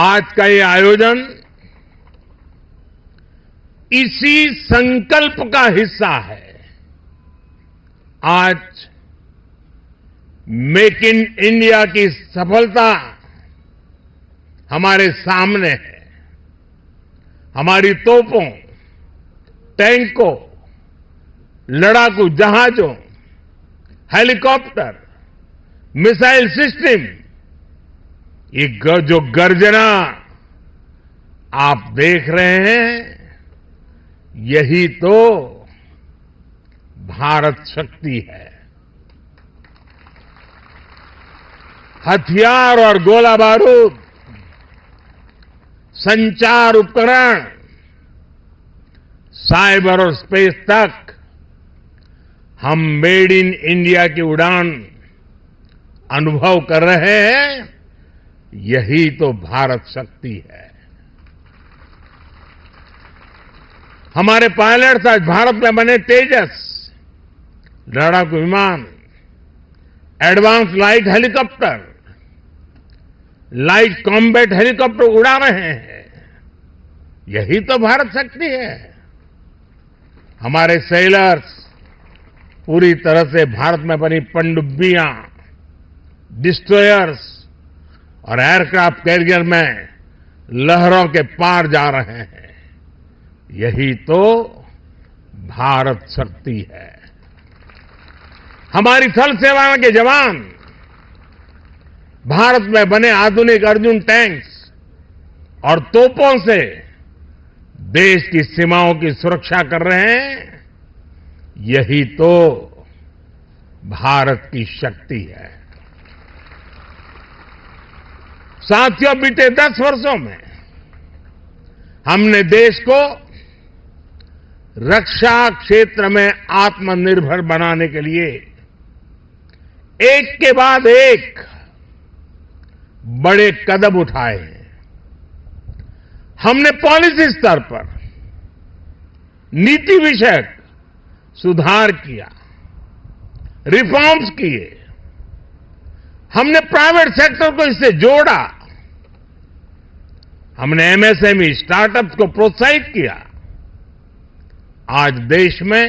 आज का ये आयोजन इसी संकल्प का हिस्सा है। आज मेक इन इंडिया की सफलता हमारे सामने है। हमारी तोपों, टैंकों, लड़ाकू जहाजों, हेलीकॉप्टर, मिसाइल सिस्टम, ये जो गर्जना आप देख रहे हैं, यही तो भारत शक्ति है। हथियार और गोला बारूद, संचार उपकरण, साइबर और स्पेस तक हम मेड इन इंडिया की उड़ान अनुभव कर रहे हैं। यही तो भारत शक्ति है। हमारे पायलट्स आज भारत में बने तेजस लड़ाकू विमान, advance light helicopter, light combat helicopter उड़ा रहे हैं। यही तो भारत शक्ति है। हमारे सेलर्स पूरी तरह से भारत में बनी पनडुब्बियां, डिस्ट्रॉयर्स और एयरक्राफ्ट कैरियर में लहरों के पार जा रहे हैं। यही तो भारत शक्ति है। हमारी थल सेना के जवान भारत में बने आधुनिक अर्जुन टैंक्स और तोपों से देश की सीमाओं की सुरक्षा कर रहे हैं। यही तो भारत की शक्ति है। साथियों, बीते 10 वर्षों में हमने देश को रक्षा क्षेत्र में आत्मनिर्भर बनाने के लिए एक के बाद एक बड़े कदम उठाए हैं। हमने पॉलिसी स्तर पर नीति विषयक सुधार किया, रिफॉर्म्स किए। हमने प्राइवेट सेक्टर को इससे जोड़ा। हमने एमएसएमई, स्टार्टअप्स को प्रोत्साहित किया। आज देश में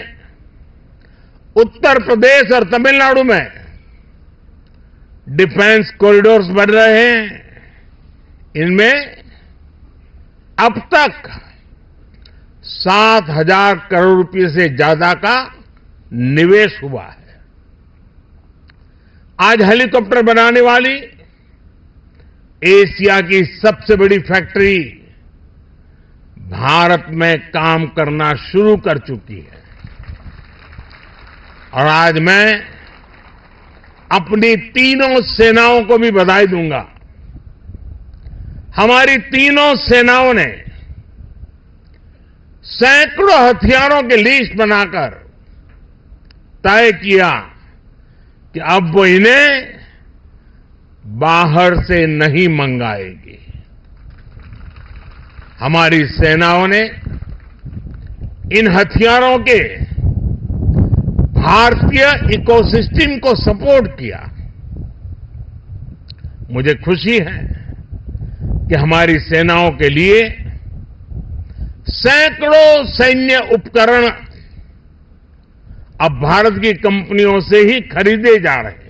उत्तर प्रदेश और तमिलनाडु में डिफेंस कॉरिडोर्स बन रहे हैं। इनमें अब तक 7,000 करोड़ रुपए से ज्यादा का निवेश हुआ है। आज हेलीकॉप्टर बनाने वाली एशिया की सबसे बड़ी फैक्ट्री भारत में काम करना शुरू कर चुकी है। और आज मैं अपनी तीनों सेनाओं को भी बधाई दूंगा। हमारी तीनों सेनाओं ने सैकड़ों हथियारों की लिस्ट बनाकर तय किया कि अब वो इन्हें बाहर से नहीं मंगाएगी। हमारी सेनाओं ने इन हथियारों के भारतीय इकोसिस्टम को सपोर्ट किया। मुझे खुशी है कि हमारी सेनाओं के लिए सैकड़ों सैन्य उपकरण अब भारत की कंपनियों से ही खरीदे जा रहे हैं।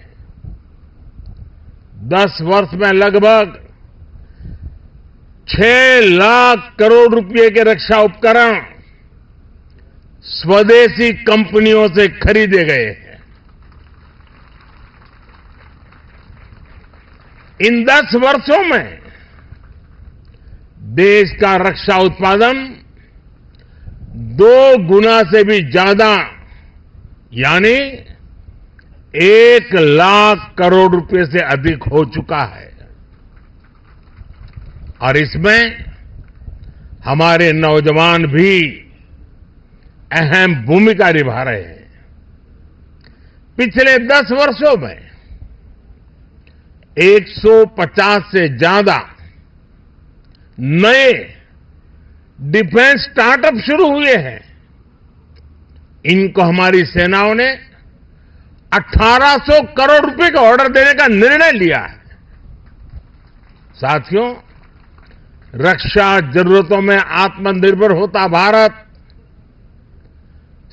10 वर्ष में लगभग 6 लाख करोड़ रुपए के रक्षा उपकरण स्वदेशी कंपनियों से खरीदे गए हैं। इन 10 वर्षों में देश का रक्षा उत्पादन 2 गुना से भी ज्यादा यानी 1 लाख करोड़ रुपए से अधिक हो चुका है। और इसमें हमारे नौजवान भी अहम भूमिका निभा रहे हैं। पिछले 10 वर्षों में 150 से ज्यादा नए डिफेंस स्टार्टअप शुरू हुए हैं। इनको हमारी सेनाओं ने 1800 करोड़ रुपए का ऑर्डर देने का निर्णय लिया है। साथियों, रक्षा जरूरतों में आत्मनिर्भर होता भारत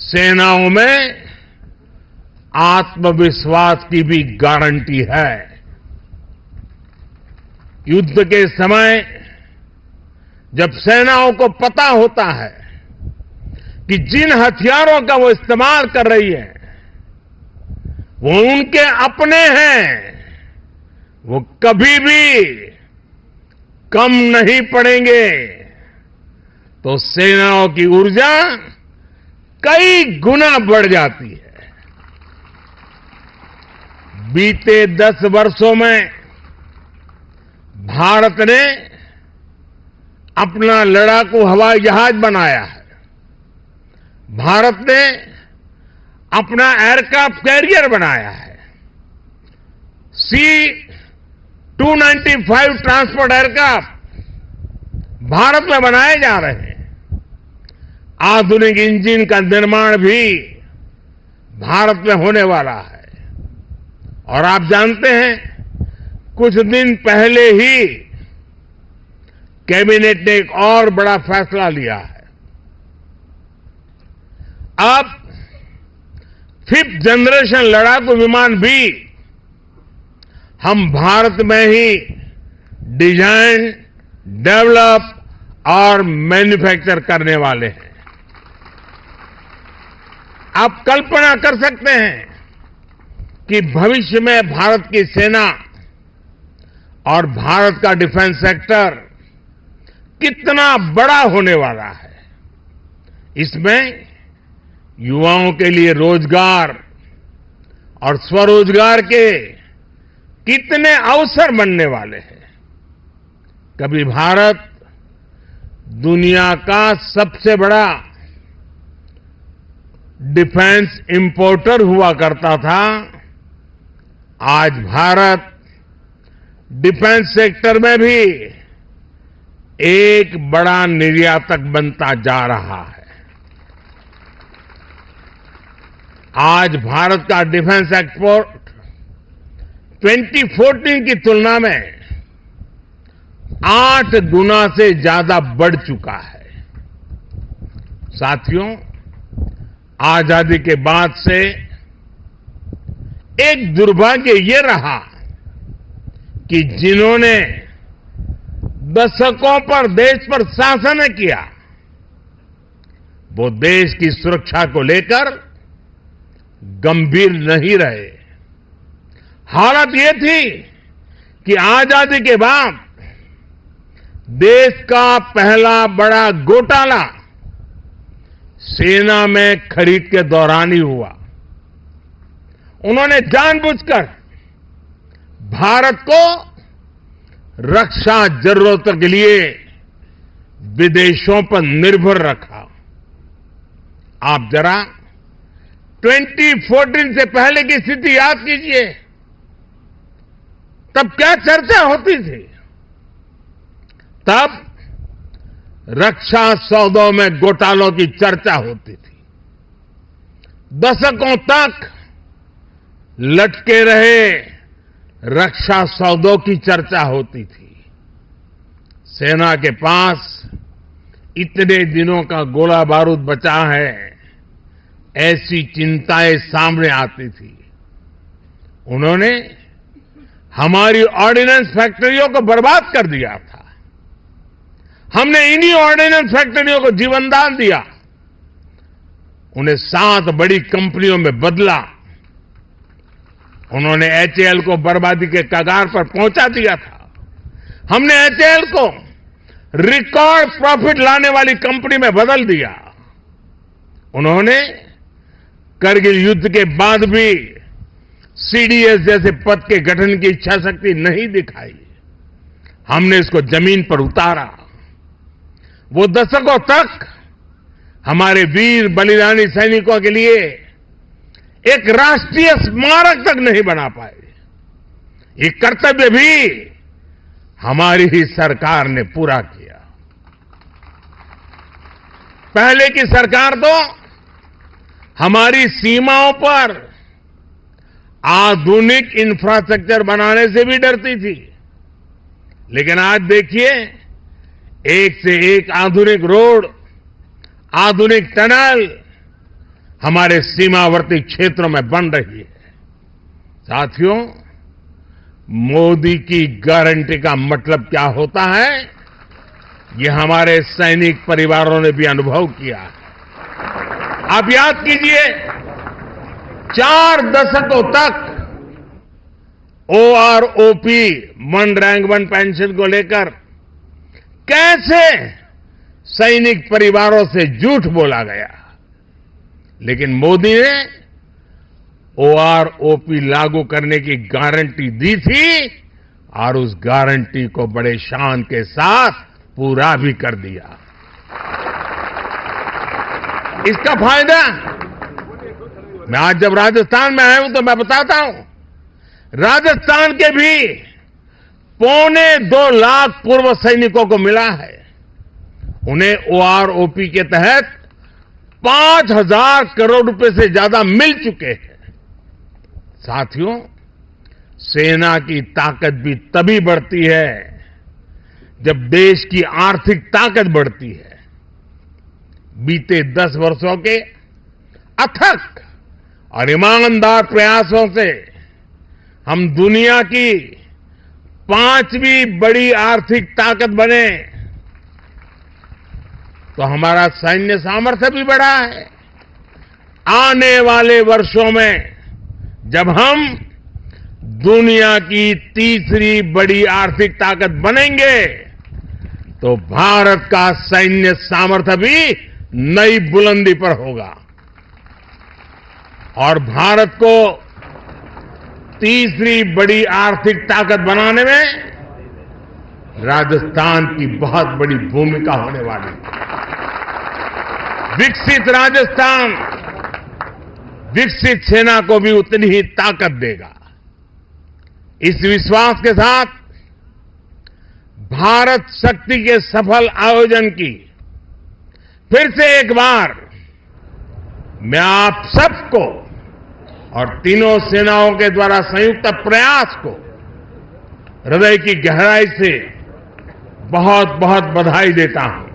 सेनाओं में आत्मविश्वास की भी गारंटी है। युद्ध के समय जब सेनाओं को पता होता है कि जिन हथियारों का वो इस्तेमाल कर रही है वो उनके अपने हैं, वो कभी भी कम नहीं पड़ेंगे, तो सेनाओं की ऊर्जा कई गुना बढ़ जाती है। बीते 10 वर्षों में भारत ने अपना लड़ाकू हवाई जहाज बनाया है, भारत ने अपना एयरक्राफ्ट कैरियर बनाया है, C-295 ट्रांसपोर्ट एयरक्राफ्ट भारत में बनाए जा रहे हैं। आधुनिक इंजन का निर्माण भी भारत में होने वाला है। और आप जानते हैं कुछ दिन पहले ही कैबिनेट ने एक और बड़ा फैसला लिया है। अब 5th जनरेशन लड़ाकू विमान भी हम भारत में ही डिजाइन, डेवलप और मैन्युफैक्चर करने वाले हैं। आप कल्पना कर सकते हैं कि भविष्य में भारत की सेना और भारत का डिफेंस सेक्टर कितना बड़ा होने वाला है। इसमें युवाओं के लिए रोजगार और स्वरोजगार के कितने अवसर बनने वाले हैं। कभी भारत दुनिया का सबसे बड़ा डिफेंस इंपोर्टर हुआ करता था, आज भारत डिफेंस सेक्टर में भी एक बड़ा निर्यातक बनता जा रहा है। आज भारत का डिफेंस एक्सपोर्ट 2014 की तुलना में 8 गुना से ज्यादा बढ़ चुका है। साथियों, आजादी के बाद से एक दुर्भाग्य ये रहा कि जिन्होंने दशकों पर देश पर शासन किया वो देश की सुरक्षा को लेकर गंभीर नहीं रहे। हालत ये थी कि आजादी के बाद देश का पहला बड़ा घोटाला सेना में खरीद के दौरान ही हुआ। उन्होंने जानबूझकर भारत को रक्षा जरूरतों के लिए विदेशों पर निर्भर रखा। आप जरा 2014 से पहले की स्थिति याद कीजिए, तब क्या चर्चा होती थी। तब रक्षा सौदों में घोटालों की चर्चा होती थी। दशकों तक लटके रहे रक्षा सौदों की चर्चा होती थी। सेना के पास इतने दिनों का गोला बारूद बचा है, ऐसी चिंताएं सामने आती थी। उन्होंने हमारी ऑर्डिनेंस फैक्ट्रियों को बर्बाद कर दिया था। हमने इन्हीं ऑर्डिनेंस फैक्ट्रियों को जीवनदान दिया, उन्हें 7 बड़ी कंपनियों में बदला। उन्होंने एचएएल को बर्बादी के कगार पर पहुंचा दिया था। हमने एचएएल को रिकॉर्ड प्रॉफिट लाने वाली कंपनी में बदल दिया। उन्होंने करगिल युद्ध के बाद भी सीडीएस जैसे पद के गठन की इच्छा शक्ति नहीं दिखाई। हमने इसको जमीन पर उतारा। वो दशकों तक हमारे वीर बलिदानी सैनिकों के लिए एक राष्ट्रीय स्मारक तक नहीं बना पाए। ये कर्तव्य भी हमारी ही सरकार ने पूरा किया। पहले की सरकार तो हमारी सीमाओं पर आधुनिक इंफ्रास्ट्रक्चर बनाने से भी डरती थी। लेकिन आज देखिए, एक से एक आधुनिक रोड, आधुनिक टनल हमारे सीमावर्ती क्षेत्रों में बन रही है। साथियों, मोदी की गारंटी का मतलब क्या होता है, ये हमारे सैनिक परिवारों ने भी अनुभव किया है। आप याद कीजिए, 4 दशकों तक OROP, one rank one pension को लेकर कैसे सैनिक परिवारों से झूठ बोला गया, लेकिन मोदी ने ओआरओपी लागू करने की गारंटी दी थी और उस गारंटी को बड़े शान के साथ पूरा भी कर दिया। इसका फायदा मैं आज जब राजस्थान में आया हूं तो मैं बताता हूं, राजस्थान के भी 2.25 लाख पूर्व सैनिकों को मिला है। उन्हें ओआरओपी के तहत 5,000 करोड़ रुपए से ज्यादा मिल चुके हैं। साथियों, सेना की ताकत भी तभी बढ़ती है जब देश की आर्थिक ताकत बढ़ती है। बीते 10 वर्षों के अथक और ईमानदार प्रयासों से हम दुनिया की 5वीं बड़ी आर्थिक ताकत बने, तो हमारा सैन्य सामर्थ्य भी बढ़ा है। आने वाले वर्षों में जब हम दुनिया की 3री बड़ी आर्थिक ताकत बनेंगे, तो भारत का सैन्य सामर्थ्य भी नई बुलंदी पर होगा और भारत को 3री बड़ी आर्थिक ताकत बनाने में राजस्थान की बहुत बड़ी भूमिका होने वाली है। विकसित राजस्थान विकसित सेना को भी उतनी ही ताकत देगा। इस विश्वास के साथ भारत शक्ति के सफल आयोजन की फिर से एक बार मैं आप सबको और तीनों सेनाओं के द्वारा संयुक्त प्रयास को हृदय की गहराई से बहुत बहुत बधाई देता हूं।